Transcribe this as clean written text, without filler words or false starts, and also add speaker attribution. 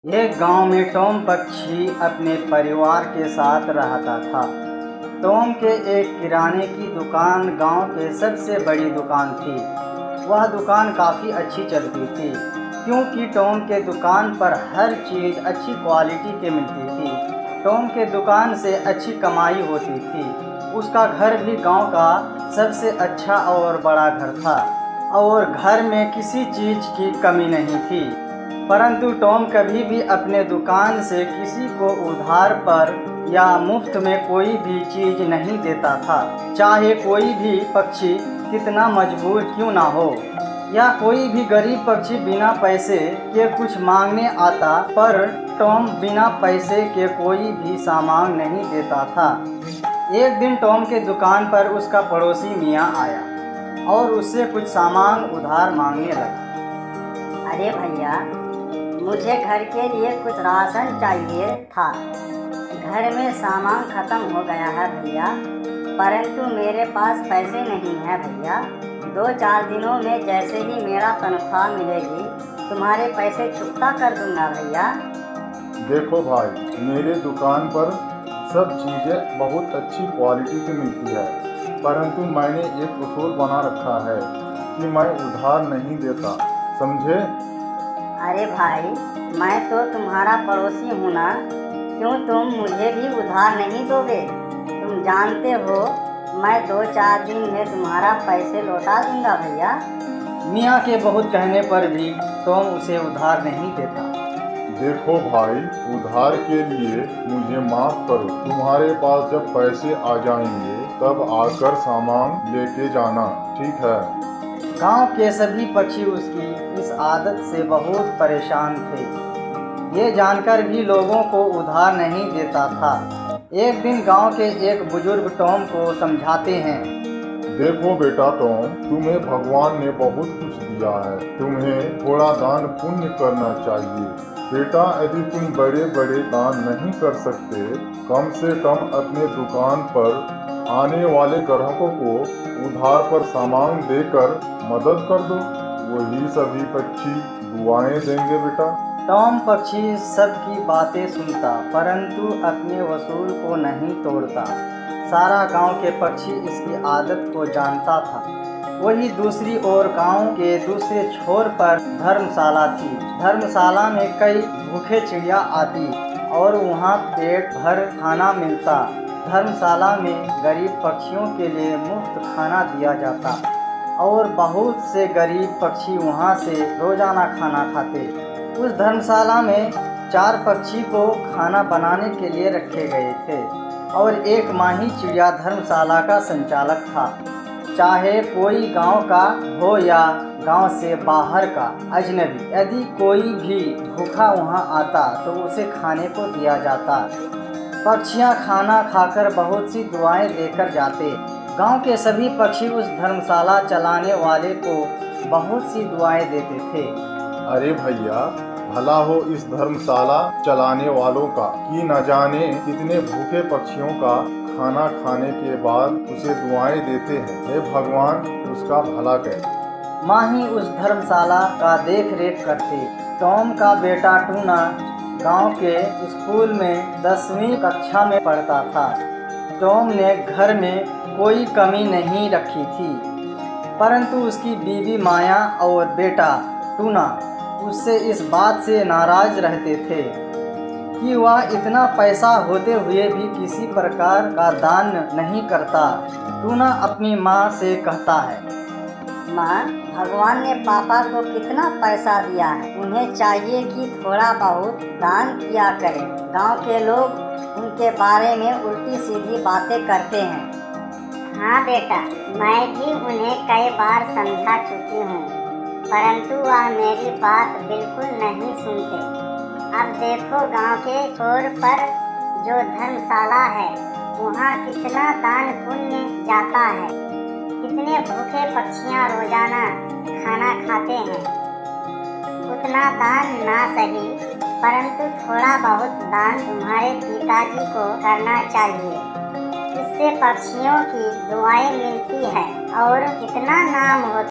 Speaker 1: एक गांव में टॉम पक्षी अपने परिवार के साथ रहता था। टॉम के एक किराने की दुकान गांव के सबसे बड़ी दुकान थी। वह दुकान काफ़ी अच्छी चलती थी क्योंकि टॉम के दुकान पर हर चीज़ अच्छी क्वालिटी की मिलती थी। टॉम के दुकान से अच्छी कमाई होती थी। उसका घर भी गांव का सबसे अच्छा और बड़ा घर था और घर में किसी चीज़ की कमी नहीं थी। परंतु टॉम कभी भी अपने दुकान से किसी को उधार पर या मुफ्त में कोई भी चीज़ नहीं देता था, चाहे कोई भी पक्षी कितना मजबूर क्यों ना हो या कोई भी गरीब पक्षी बिना पैसे के कुछ मांगने आता, पर टॉम बिना पैसे के कोई भी सामान नहीं देता था। एक दिन टॉम के दुकान पर उसका पड़ोसी मियाँ आया और उससे कुछ सामान उधार मांगने लगा।
Speaker 2: अरे भैया, मुझे घर के लिए कुछ राशन चाहिए था। घर में सामान ख़त्म हो गया है भैया, परंतु मेरे पास पैसे नहीं हैं भैया। 2-4 दिनों में जैसे ही मेरा तनख्वाह मिलेगी, तुम्हारे पैसे चुकता कर दूंगा भैया।
Speaker 3: देखो भाई, मेरे दुकान पर सब चीज़ें बहुत अच्छी क्वालिटी की मिलती है, परंतु मैंने एक उसूल बना रखा है कि मैं उधार नहीं देता, समझे?
Speaker 2: अरे भाई, मैं तो तुम्हारा पड़ोसी हूँ ना, क्यों तुम मुझे भी उधार नहीं दोगे? तुम जानते हो मैं 2-4 दिन में तुम्हारा पैसे लौटा दूंगा भैया।
Speaker 1: मियाँ के बहुत कहने पर भी टॉम उसे उधार नहीं देता।
Speaker 3: देखो भाई, उधार के लिए मुझे माफ़ करो। तुम्हारे पास जब पैसे आ जाएंगे तब आकर सामान लेके जाना, ठीक है?
Speaker 1: गांव के सभी पक्षी उसकी इस आदत से बहुत परेशान थे। ये जानकर भी लोगों को उधार नहीं देता था। एक दिन गांव के एक बुजुर्ग टॉम को समझाते हैं।
Speaker 3: देखो बेटा टॉम, तुम्हें भगवान ने बहुत कुछ दिया है, तुम्हें थोड़ा दान पुण्य करना चाहिए। बेटा, यदि तुम बड़े बड़े दान नहीं कर सकते, कम से कम अपने दुकान पर आने वाले ग्राहकों को उधार पर सामान देकर मदद कर दो। वही सभी पक्षी दुआएं देंगे बेटा।
Speaker 1: टॉम पक्षी सबकी बातें सुनता, परंतु अपने वसूल को नहीं तोड़ता। सारा गांव के पक्षी इसकी आदत को जानता था। वही दूसरी ओर गांव के दूसरे छोर पर धर्मशाला थी। धर्मशाला में कई भूखे चिड़िया आती और वहां पेट भर खाना मिलता। धर्मशाला में गरीब पक्षियों के लिए मुफ्त खाना दिया जाता और बहुत से गरीब पक्षी वहां से रोजाना खाना खाते। उस धर्मशाला में 4 पक्षी को खाना बनाने के लिए रखे गए थे और एक माही चिड़िया धर्मशाला का संचालक था। चाहे कोई गांव का हो या गांव से बाहर का अजनबी, यदि कोई भी भूखा वहां आता तो उसे खाने को दिया जाता। पक्षियां खाना खाकर बहुत सी दुआएं देकर जाते। गांव के सभी पक्षी उस धर्मशाला चलाने वाले को बहुत सी दुआएं देते थे।
Speaker 3: अरे भैया, भला हो इस धर्मशाला चलाने वालों का कि न जाने कितने भूखे पक्षियों का खाना खाने के बाद उसे दुआएं देते हैं। हे भगवान, उसका भला करे।
Speaker 1: माही उस धर्मशाला का देख रेख करते। टॉम का बेटा टूना गांव के स्कूल में 10वीं कक्षा में पढ़ता था। टॉम ने घर में कोई कमी नहीं रखी थी, परंतु उसकी बीवी माया और बेटा टूना उससे इस बात से नाराज रहते थे कि वह इतना पैसा होते हुए भी किसी प्रकार का दान नहीं करता। टूना अपनी माँ से कहता है,
Speaker 2: माँ, भगवान ने पापा को कितना पैसा दिया है, उन्हें चाहिए कि थोड़ा बहुत दान किया करें। गांव के लोग उनके बारे में उल्टी सीधी बातें करते हैं।
Speaker 4: हाँ बेटा, मैं भी उन्हें कई बार समझा चुकी हूँ, परंतु वह मेरी बात बिल्कुल नहीं सुनते। अब देखो, गांव के छोर पर जो धर्मशाला है, वहाँ कितना दान पुण्य जाता है। कितने भूखे पक्षियाँ रोजाना खाना खाते हैं। उतना दान ना सही, परंतु थोड़ा बहुत दान तुम्हारे पिताजी को करना चाहिए। इससे पक्षियों की दुआएं मिलती है और कितना नाम होता है।